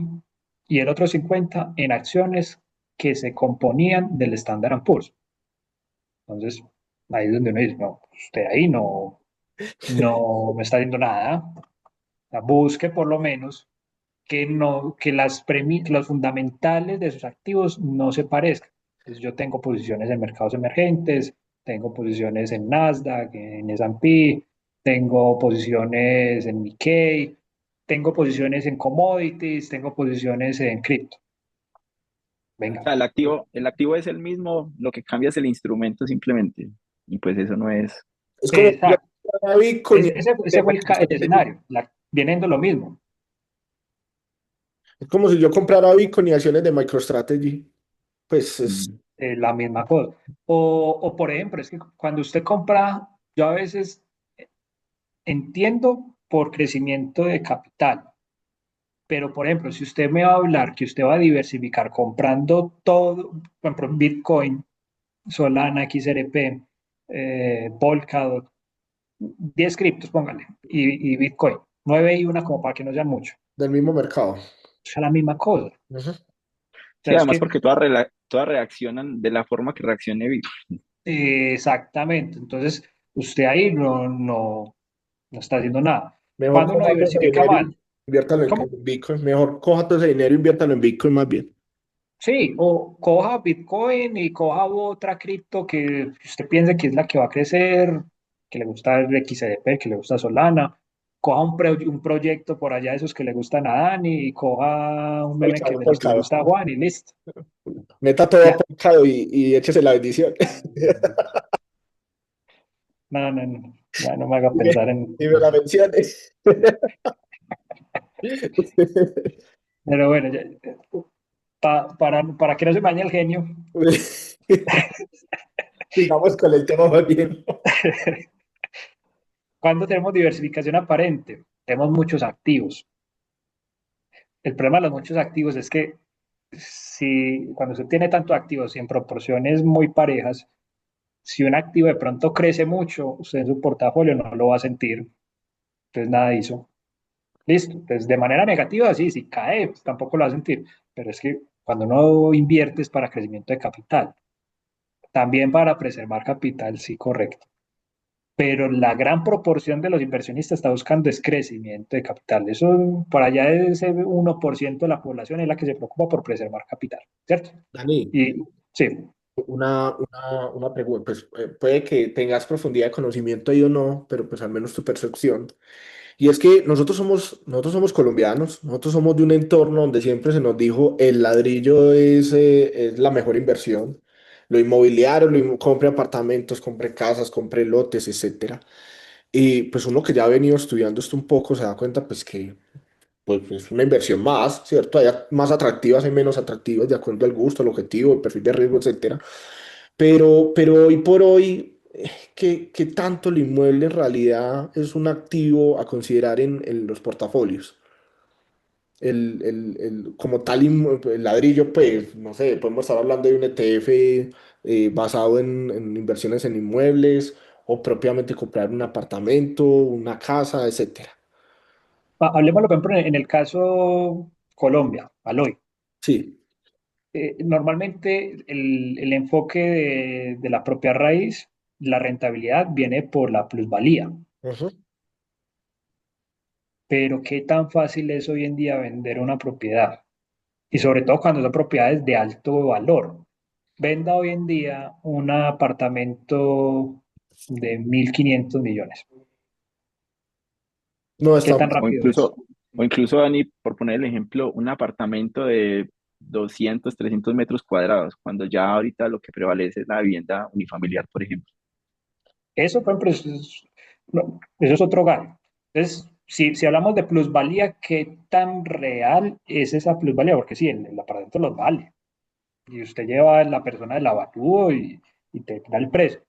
y el otro 50% en acciones que se componían del Standard Poor's. Entonces, ahí es donde uno dice, no, usted ahí no me está haciendo nada. O sea, busque por lo menos que los fundamentales de sus activos no se parezcan. Entonces, yo tengo posiciones en mercados emergentes, tengo posiciones en Nasdaq, en S&P, tengo posiciones en Nikkei, tengo posiciones en commodities, tengo posiciones en cripto. O Venga, sea, el activo es el mismo, lo que cambia es el instrumento simplemente. Y pues eso no es. Es como si yo exacto. comprara Bitcoin y Ese fue el escenario, viendo lo mismo. es como si yo comprara Bitcoin y acciones de MicroStrategy. Pues es mm, La misma cosa. Por ejemplo, es que cuando usted compra, yo a veces entiendo por crecimiento de capital, pero por ejemplo, si usted me va a hablar que usted va a diversificar comprando todo, por ejemplo, Bitcoin, Solana, XRP, Polkadot, 10 criptos, póngale, y Bitcoin, 9 y una como para que no sea mucho. del mismo mercado. Es la misma cosa. O Ujú. sea, sí, es además que porque todas reaccionan de la forma que reaccione Bitcoin. exactamente. Entonces, usted ahí no está haciendo nada. Mejor Cuando uno coja todo ese diversifica dinero mal, y inviértalo ¿cómo? en Bitcoin. Mejor coja todo ese dinero e inviértalo en Bitcoin más bien. Sí, o coja Bitcoin y coja otra cripto que usted piense que es la que va a crecer, que le gusta el XRP, que le gusta Solana. Coja un proyecto por allá de esos que le gustan a Dani y coja un meme Polcado, de los que le Polcado. gusta a Juan y listo. Meta todo a Ya. Polcado y échese la bendición. No, ya no me haga Dime, pensar en... dime la mención. Pero bueno, para que no se me dañe el genio, Sigamos con el tema más bien. cuando tenemos diversificación aparente, tenemos muchos activos. El problema de los muchos activos es que si cuando se tiene tantos activos y en proporciones muy parejas, si un activo de pronto crece mucho, usted en su portafolio no lo va a sentir. Entonces nada hizo. Listo. Entonces de manera negativa, sí, si cae, pues, tampoco lo va a sentir. Pero es que cuando uno invierte es para crecimiento de capital. También para preservar capital, sí, correcto. Pero la gran proporción de los inversionistas está buscando es crecimiento de capital. Eso, por allá de ese 1% de la población es la que se preocupa por preservar capital, ¿cierto? Dani, Y sí, una pregunta, pues puede que tengas profundidad de conocimiento ahí o no, pero pues al menos tu percepción. Y es que nosotros somos colombianos, nosotros somos de un entorno donde siempre se nos dijo el ladrillo es la mejor inversión. Lo inmobiliario, compre apartamentos, compre casas, compre lotes, etcétera. Y pues uno que ya ha venido estudiando esto un poco se da cuenta pues que pues, es una inversión más, ¿cierto? Hay más atractivas y menos atractivas de acuerdo al gusto, al objetivo, el perfil de riesgo, etcétera. Pero hoy por hoy, ¿qué tanto el inmueble en realidad es un activo a considerar en los portafolios? Como tal, el ladrillo, pues, no sé, podemos estar hablando de un ETF basado en inversiones en inmuebles o propiamente comprar un apartamento, una casa, etcétera. hablemoslo, por ejemplo, en el caso Colombia, Aloy. Sí. Normalmente el enfoque de la propia raíz, la rentabilidad viene por la plusvalía, Ujú. pero ¿qué tan fácil es hoy en día vender una propiedad? Y sobre todo cuando son propiedades de alto valor. Venda hoy en día un apartamento de 1.500 millones. No ¿Qué está. tan O rápido es? incluso, o incluso, Dani, por poner el ejemplo, un apartamento de 200, 300 metros cuadrados, cuando ya ahorita lo que prevalece es la vivienda unifamiliar, por ejemplo. Eso, por ejemplo, no, eso es otro gallo. Entonces, si hablamos de plusvalía, ¿qué tan real es esa plusvalía? Porque sí, el apartamento los vale. Y usted lleva a la persona del avalúo y te da el precio.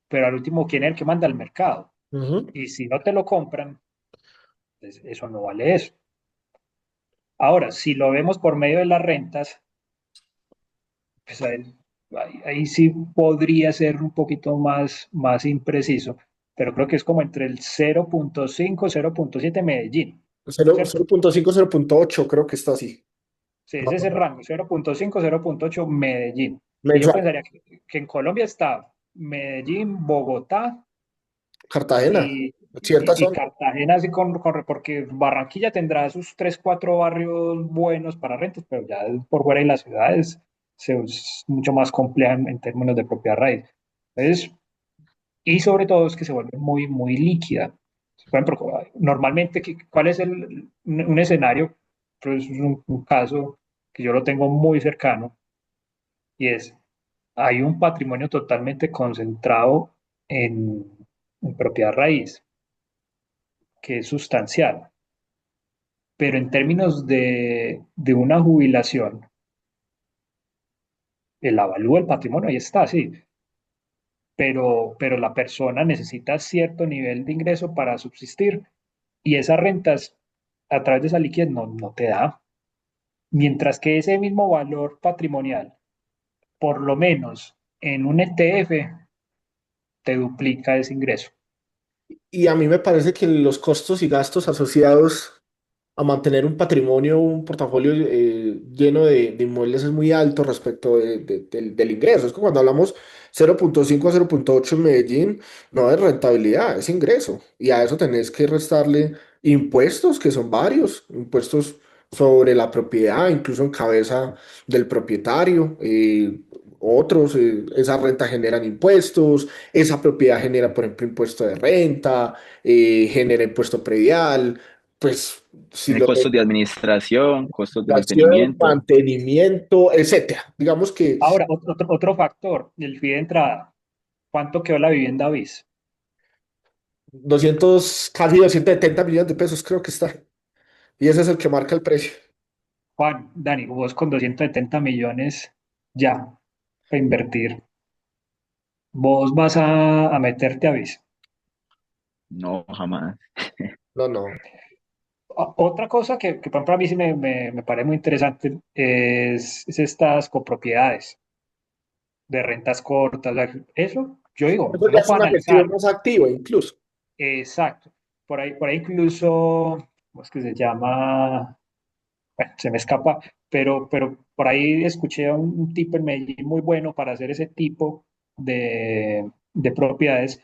Pero al último, ¿quién es el que manda al mercado? Ujú. Y si no te lo compran, pues eso no vale eso. Ahora, si lo vemos por medio de las rentas, pues ahí sí podría ser un poquito más impreciso, pero creo que es como entre el 0.5, 0.7 Medellín, ¿cierto? 0.5, 0.8 creo que está así. Sí, ese es el rango, 0.5, 0.8 Medellín. Y yo Mensual. pensaría que en Colombia está Medellín, Bogotá Cartagena, y, ciertas y zonas. Cartagena, así porque Barranquilla tendrá sus 3 4 barrios buenos para rentas, pero ya por fuera de las ciudades es mucho más compleja en términos de propiedad raíz. Entonces, y sobre todo es que se vuelve muy líquida. Por ejemplo, normalmente, ¿cuál es un escenario? Pues es un caso que yo lo tengo muy cercano y es, hay un patrimonio totalmente concentrado en, en propiedad raíz, que es sustancial, pero en términos de una jubilación, el avalúo del patrimonio ahí está, sí, pero la persona necesita cierto nivel de ingreso para subsistir y esas rentas a través de esa liquidez no te da. Mientras que ese mismo valor patrimonial, por lo menos en un ETF, te duplica ese ingreso. Y a mí me parece que los costos y gastos asociados a mantener un patrimonio, un portafolio lleno de inmuebles es muy alto respecto del ingreso. Es como cuando hablamos 0.5 a 0.8 en Medellín, no es rentabilidad, es ingreso. Y a eso tenés que restarle impuestos, que son varios, impuestos sobre la propiedad, incluso en cabeza del propietario. Otros, esa renta generan impuestos, esa propiedad genera, por ejemplo, impuesto de renta, genera impuesto predial, pues si Tiene lo costos de administración, costos de regulación, mantenimiento. mantenimiento, etcétera. Digamos que Ahora, otro factor, el fee de entrada. ¿Cuánto quedó la vivienda bis? 200 casi 270 millones de pesos creo que está. Y ese es el que marca el precio. Juan, Dani, vos con 270 millones ya para invertir, vos vas a meterte a bis. No, jamás. No, no. Otra cosa que por ejemplo, a mí sí me parece muy interesante es estas copropiedades de rentas cortas. O sea, eso, yo digo, Eso ya uno es puede una gestión analizar. más activa incluso. Exacto. Por ahí incluso, ¿cómo es que se llama? Bueno, se me escapa, pero por ahí escuché a un tipo en Medellín muy bueno para hacer ese tipo de propiedades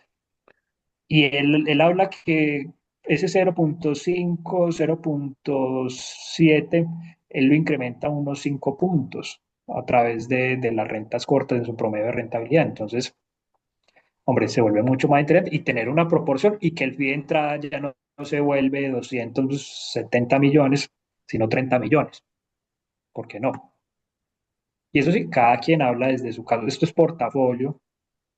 y él habla que ese 0.5, 0.7, él lo incrementa unos 5 puntos a través de las rentas cortas en su promedio de rentabilidad. Entonces, hombre, se vuelve mucho más interesante y tener una proporción y que el fee de entrada ya no se vuelve 270 millones, sino 30 millones. ¿Por qué no? Y eso sí, cada quien habla desde su caso. Esto es portafolio,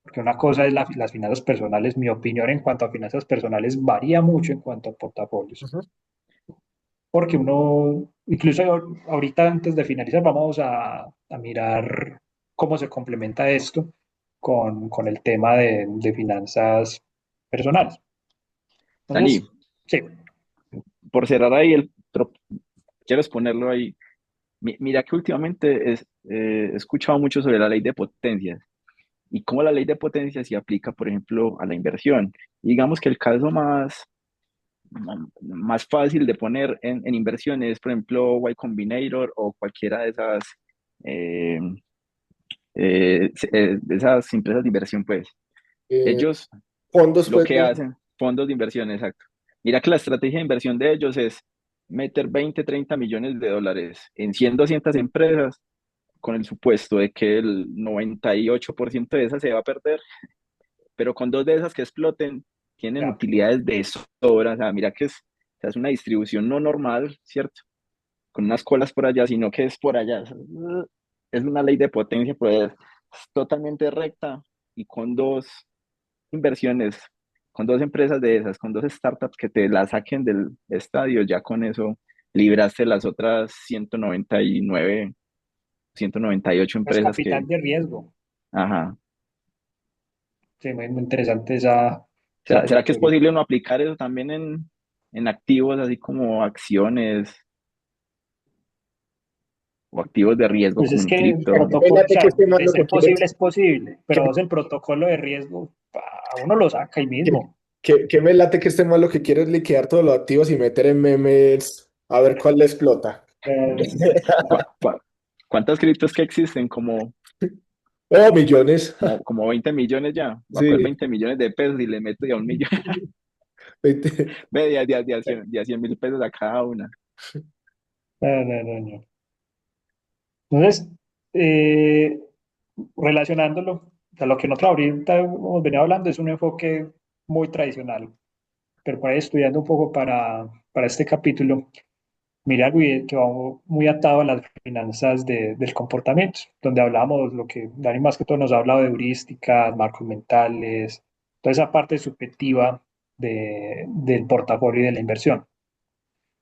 porque una cosa es las finanzas personales. Mi opinión en cuanto a finanzas personales varía mucho en cuanto a portafolios. Ujú. Porque uno, incluso ahorita antes de finalizar, vamos a mirar cómo se complementa esto con el tema de finanzas personales. Dani, Entonces, sí, por cerrar ahí quiero exponerlo ahí. Mira que últimamente he escuchado mucho sobre la ley de potencias y cómo la ley de potencias se aplica, por ejemplo, a la inversión. Digamos que el caso más fácil de poner en inversiones, por ejemplo, Y Combinator o cualquiera eh, de esas empresas de inversión, pues Eh, ellos fondos, lo pues, que hacen, fondos de inversión, exacto. Mira que la estrategia de inversión de ellos es meter 20 30 millones de dólares en 100 200 empresas con el supuesto de que el 98% de esas se va a perder, pero con dos de esas que exploten, tienen ya. utilidades de sobra. O sea, mira que es una distribución no normal, ¿cierto? con unas colas por allá, sino que es por allá. Es una ley de potencia, pues es totalmente recta y con dos inversiones, con dos empresas de esas, con dos startups que te la saquen del estadio, ya con eso libraste las otras 199, 198 Es empresas que, capital de riesgo. ajá. Sí, muy, muy interesante esa ¿Será que es teoría. posible no aplicar eso también en activos así como acciones o activos de riesgo Pues como es en que el cripto? protocolo, o Imagínate sea, que este man de lo ser que quiere posible es posible, que, pero vos el protocolo de riesgo, a uno lo saca ahí que, mismo. que me late que este man lo que quiere es liquidar todos los activos y meter en memes a ver cuál le explota. ¿Cu- cu- ¿Cuántas criptos que existen? Oh, millones. Como 20 millones ya. Va a coger Sí. 20 millones de pesos y le meto ya un millón. 20. Ve, de a 100.000 pesos a cada una. No, no, no, no. Entonces, eh, relacionándolo a lo que nosotros ahorita hemos venido hablando, es un enfoque muy tradicional, pero por ahí estudiando un poco para este capítulo, mira algo que va muy atado a las finanzas del comportamiento, donde hablamos lo que Dani más que todo nos ha hablado de heurísticas, marcos mentales, toda esa parte subjetiva del portafolio y de la inversión.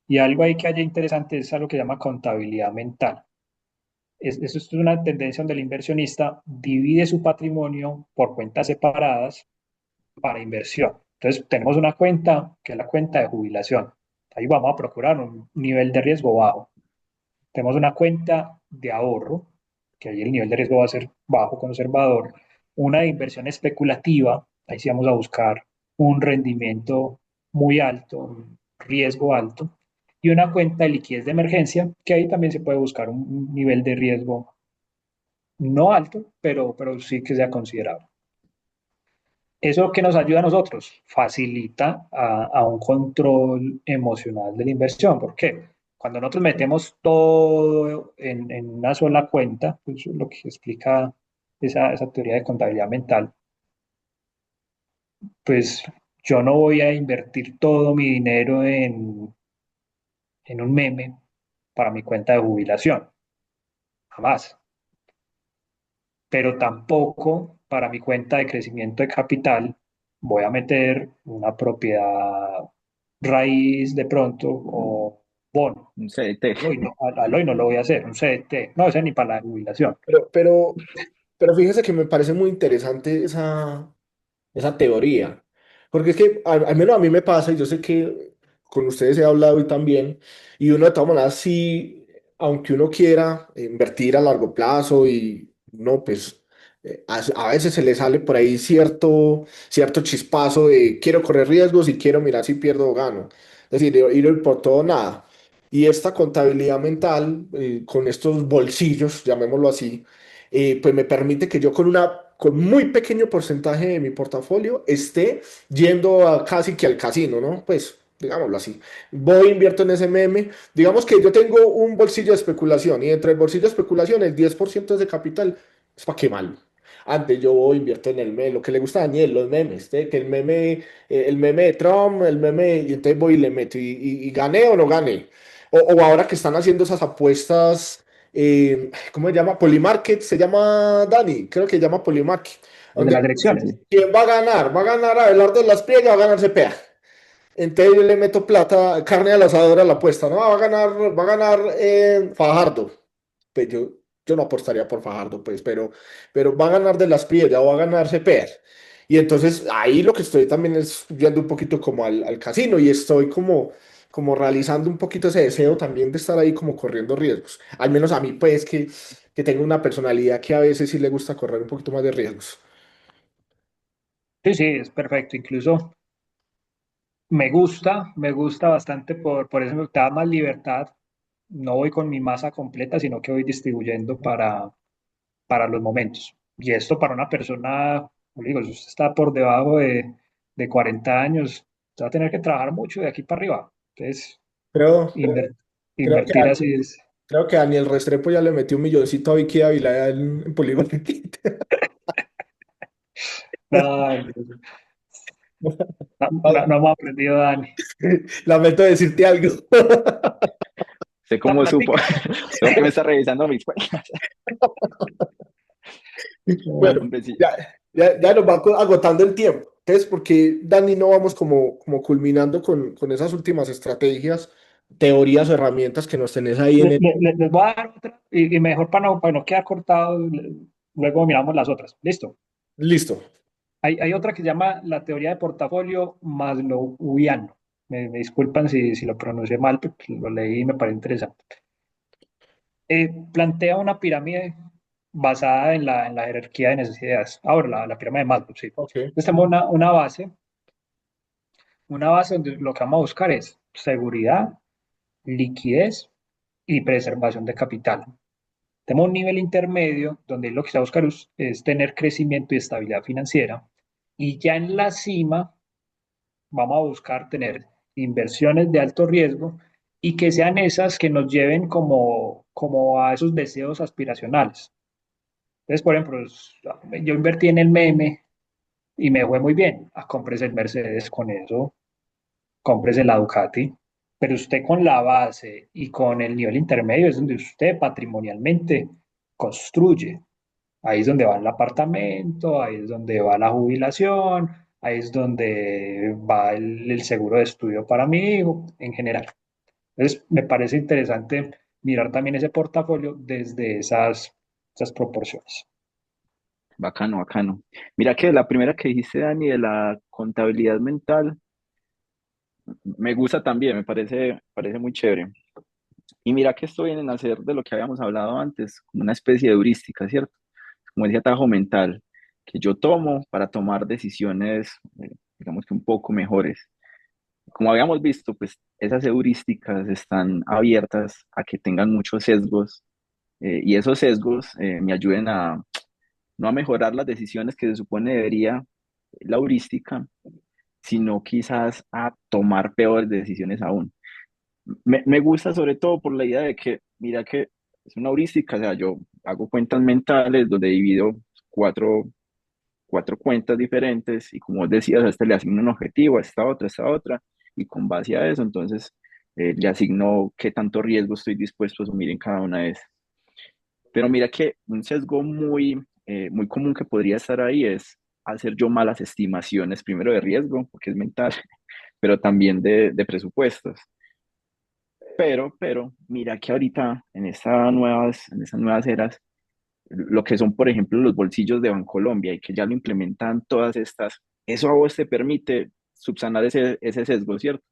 Y algo ahí que haya interesante es algo que llama contabilidad mental. Eso es una tendencia donde el inversionista divide su patrimonio por cuentas separadas para inversión. Entonces, tenemos una cuenta que es la cuenta de jubilación. Ahí vamos a procurar un nivel de riesgo bajo. Tenemos una cuenta de ahorro, que ahí el nivel de riesgo va a ser bajo, conservador. Una de inversión especulativa, ahí sí vamos a buscar un rendimiento muy alto, un riesgo alto. Y una cuenta de liquidez de emergencia, que ahí también se puede buscar un nivel de riesgo no alto, pero sí que sea considerable. ¿Eso que nos ayuda a nosotros? Facilita a un control emocional de la inversión. ¿Por qué? Cuando nosotros metemos todo en una sola cuenta, pues eso es lo que explica esa teoría de contabilidad mental, pues yo no voy a invertir todo mi dinero en un meme para mi cuenta de jubilación, jamás. Pero tampoco para mi cuenta de crecimiento de capital voy a meter una propiedad raíz de pronto o bono. Un CDT. Al hoy no lo voy a hacer, un CDT, no, ese ni para la jubilación. Pero, pero, pero fíjese que me parece muy interesante esa teoría. Porque es que al menos a mí me pasa, y yo sé que con ustedes he hablado y también, y uno de todas maneras sí, aunque uno quiera invertir a largo plazo y no, pues a veces se le sale por ahí cierto chispazo de quiero correr riesgos y quiero mirar si pierdo o gano. Es decir, ir por todo o nada. Y esta contabilidad mental, con estos bolsillos, llamémoslo así, pues me permite que yo con muy pequeño porcentaje de mi portafolio esté yendo casi que al casino, ¿no? Pues digámoslo así. Voy, invierto en ese meme. Digamos que yo tengo un bolsillo de especulación y dentro del bolsillo de especulación el 10% de ese capital es para quemarlo. Antes yo voy, invierto en el meme, lo que le gusta a Daniel, los memes, ¿sí? Que el meme de Trump, el meme, y entonces voy y le meto, y gané o no gané. O ahora que están haciendo esas apuestas, ¿cómo se llama? Polymarket, se llama Dani, creo que se llama Polymarket, El de donde las Sí, direcciones. sí. ¿quién va a ganar? Va a ganar Abelardo de las Priegas, va a ganar Cepeda. Entonces yo le meto plata, carne al asador a la apuesta, ¿no? Va a ganar Fajardo. Pues yo no apostaría por Fajardo, pues, pero va a ganar de las Priegas, va a ganar Cepeda. Y entonces ahí lo que estoy también es yendo un poquito como al casino y estoy como realizando un poquito ese deseo también de estar ahí como corriendo riesgos. Al menos a mí, pues, que tengo una personalidad que a veces sí le gusta correr un poquito más de riesgos. Sí, sí, es perfecto. Incluso me gusta bastante por eso me da más libertad. No voy con mi masa completa, sino que voy distribuyendo para los momentos. Y esto para una persona, como digo, si usted está por debajo de 40 años, usted va a tener que trabajar mucho de aquí para arriba. Entonces, Creo, inver- creo que invertir así es. Creo que Daniel Restrepo ya le metió un milloncito a Vicky Ávila en Polígono. No, no, no hemos aprendido, Dani. Lamento decirte algo. ¿Sé La cómo supo? plática. ¿Por qué me está revisando mis cuentas? Bueno, Hombre, sí. ya nos va agotando el tiempo. Entonces, porque Dani no vamos como culminando con esas últimas estrategias, teorías o herramientas que nos tenés ahí en el... Les voy a dar otra y mejor para no quedar cortado, luego miramos las otras. Listo. Listo. Hay otra que se llama la teoría de portafolio maslowiano. Me disculpan si lo pronuncié mal, porque lo leí y me parece interesante. Plantea una pirámide basada en la jerarquía de necesidades. Ahora, la pirámide de Maslow, sí. Ok, Entonces tenemos una base donde lo que vamos a buscar es seguridad, liquidez y preservación de capital. Tenemos un nivel intermedio donde lo que se va a buscar es tener crecimiento y estabilidad financiera. Y ya en la cima vamos a buscar tener inversiones de alto riesgo y que sean esas que nos lleven como a esos deseos aspiracionales. Entonces, por ejemplo, yo invertí en el meme y me fue muy bien. Cómprese el Mercedes con eso, cómprese la Ducati. Pero usted con la base y con el nivel intermedio es donde usted patrimonialmente construye. Ahí es donde va el apartamento, ahí es donde va la jubilación, ahí es donde va el seguro de estudio para mi hijo, en general. Entonces, me parece interesante mirar también ese portafolio desde esas proporciones. Bacano, bacano. Mira que la primera que dijiste, Dani, de la contabilidad mental, me gusta también, parece muy chévere. Y mira que esto viene a hacer de lo que habíamos hablado antes, como una especie de heurística, ¿cierto? Como ese atajo mental que yo tomo para tomar decisiones, digamos que un poco mejores. Como habíamos visto, pues esas heurísticas están abiertas a que tengan muchos sesgos y esos sesgos me ayuden a no a mejorar las decisiones que se supone debería la heurística, sino quizás a tomar peores decisiones aún. Me gusta sobre todo por la idea de que, mira que es una heurística, o sea, yo hago cuentas mentales donde divido cuatro, cuatro cuentas diferentes y como decías, a este le asigno un objetivo, a esta otra, y con base a eso, entonces le asigno qué tanto riesgo estoy dispuesto a asumir en cada una de esas. Pero mira que un sesgo muy común que podría estar ahí es hacer yo malas estimaciones, primero de riesgo, porque es mental, pero también de presupuestos. Pero, mira que ahorita en estas nuevas eras, lo que son, por ejemplo, los bolsillos de Bancolombia y que ya lo implementan todas estas, eso a vos te permite subsanar ese sesgo, ¿cierto?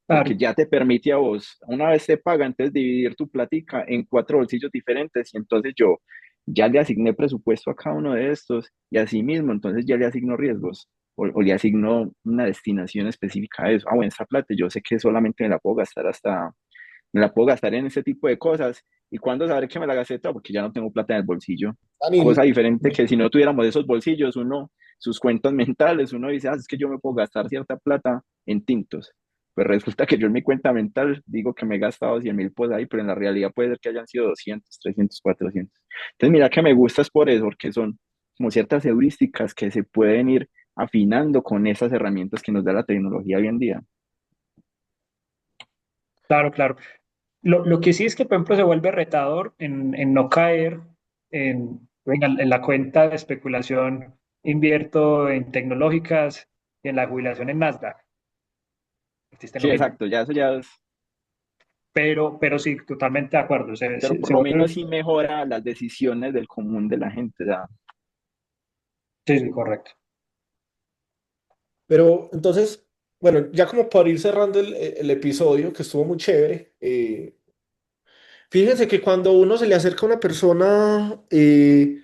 Porque Claro, ya te permite a vos, una vez te paga, entonces dividir tu plática en cuatro bolsillos diferentes y entonces yo ya le asigné presupuesto a cada uno de estos y así mismo, entonces ya le asigno riesgos o le asigno una destinación específica a eso. Ah, bueno, esta plata yo sé que solamente me la puedo gastar en ese tipo de cosas. ¿Y cuándo saber que me la gasté toda? Porque ya no tengo plata en el bolsillo. Dani, Cosa diferente que si no tuviéramos esos bolsillos, uno, sus cuentas mentales, uno dice, ah, es que yo me puedo gastar cierta plata en tintos. Pues resulta que yo en mi cuenta mental digo que me he gastado 100.000 pues ahí, pero en la realidad puede ser que hayan sido 200 300 400. Entonces mira que me gusta es por eso, porque son como ciertas heurísticas que se pueden ir afinando con esas herramientas que nos da la tecnología hoy en día. claro, claro. Lo que sí es que, por ejemplo, se vuelve retador en no caer venga, en la cuenta de especulación, invierto en tecnológicas y en la jubilación en Nasdaq. Existe Sí, lo mismo. exacto, ya eso ya es, Pero sí, totalmente de acuerdo. pero por Se lo vuelve, menos sí mejora las decisiones del común de la gente. O sea, sí, sí, correcto. pero entonces, bueno, ya como para ir cerrando el episodio, que estuvo muy chévere, fíjense que cuando uno se le acerca a una persona y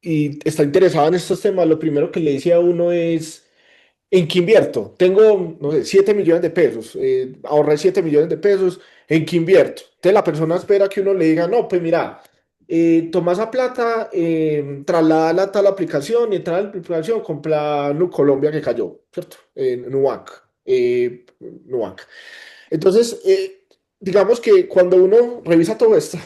está interesada en estos temas, lo primero que le dice a uno es... ¿En qué invierto? Tengo, no sé, 7 millones de pesos. Ahorré 7 millones de pesos. ¿En qué invierto? Entonces la persona espera que uno le diga, no, pues mira, toma esa plata, trasládala a tal aplicación y en tal aplicación compra Nu Colombia que cayó, ¿cierto? Nubank. Nubank. Entonces, digamos que cuando uno revisa todo esto,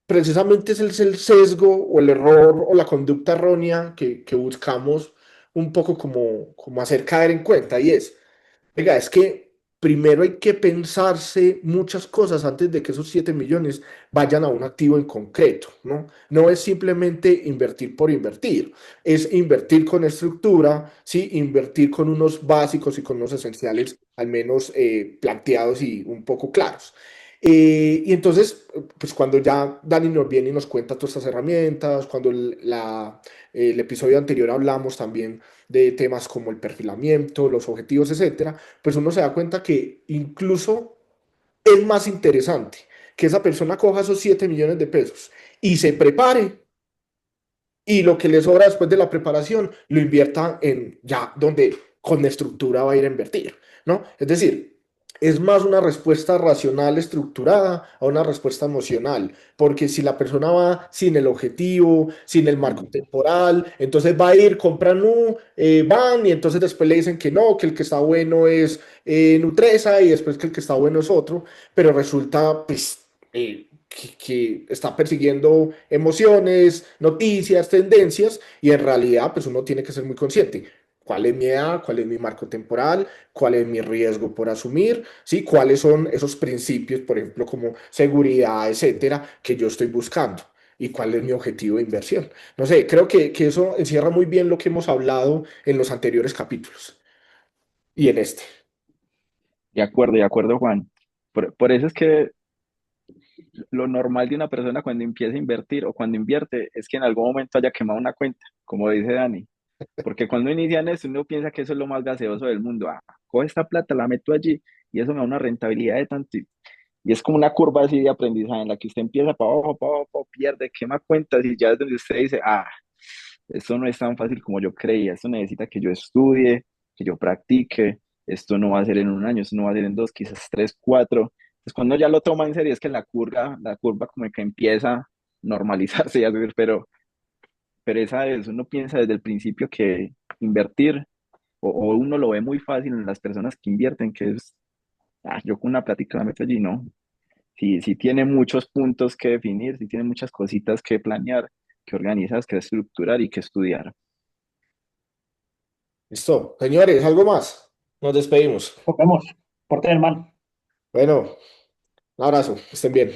precisamente es el sesgo o el error o la conducta errónea que buscamos un poco como hacer caer en cuenta y es, venga, es que primero hay que pensarse muchas cosas antes de que esos 7 millones vayan a un activo en concreto, ¿no? No es simplemente invertir por invertir, es invertir con estructura, ¿sí? Invertir con unos básicos y con unos esenciales al menos planteados y un poco claros. Y entonces, pues cuando ya Dani nos viene y nos cuenta todas estas herramientas, cuando el episodio anterior hablamos también de temas como el perfilamiento, los objetivos, etcétera, pues uno se da cuenta que incluso es más interesante que esa persona coja esos 7 millones de pesos y se prepare y lo que le sobra después de la preparación lo invierta en ya donde con estructura va a ir a invertir, ¿no? Es decir, es más una respuesta racional estructurada a una respuesta emocional, porque si la persona va sin el objetivo, sin el marco temporal, entonces va a ir, compran van y entonces después le dicen que no, que el que está bueno es Nutresa y después que el que está bueno es otro, pero resulta pues que está persiguiendo emociones, noticias, tendencias, y en realidad pues uno tiene que ser muy consciente. ¿Cuál es mi edad? ¿Cuál es mi marco temporal? ¿Cuál es mi riesgo por asumir? ¿Sí? ¿Cuáles son esos principios, por ejemplo, como seguridad, etcétera, que yo estoy buscando? ¿Y cuál es mi objetivo de inversión? No sé, creo que eso encierra muy bien lo que hemos hablado en los anteriores capítulos y en este. De acuerdo, Juan. Por eso es que lo normal de una persona cuando empieza a invertir o cuando invierte es que en algún momento haya quemado una cuenta, como dice Dani. Porque cuando inician eso, uno piensa que eso es lo más gaseoso del mundo. Ah, coge esta plata, la meto allí y eso me da una rentabilidad de tanto. Y es como una curva así de aprendizaje en la que usted empieza para abajo, pierde, quema cuentas y ya es donde usted dice, ah, esto no es tan fácil como yo creía, esto necesita que yo estudie, que yo practique, esto no va a ser en un año, esto no va a ser en dos, quizás tres, cuatro. Entonces cuando ya lo toma en serio es que la curva como que empieza a normalizarse, ya decir, pero esa es, uno piensa desde el principio que invertir, o uno lo ve muy fácil en las personas que invierten, que es, ah, yo con una plática la meto allí, no. Sí, sí tiene muchos puntos que definir, sí tiene muchas cositas que planear, que organizar, que estructurar y que estudiar. Listo. Señores, ¿algo más? Nos despedimos. Nos vemos. Porten el mal. Bueno, un abrazo. Que estén bien.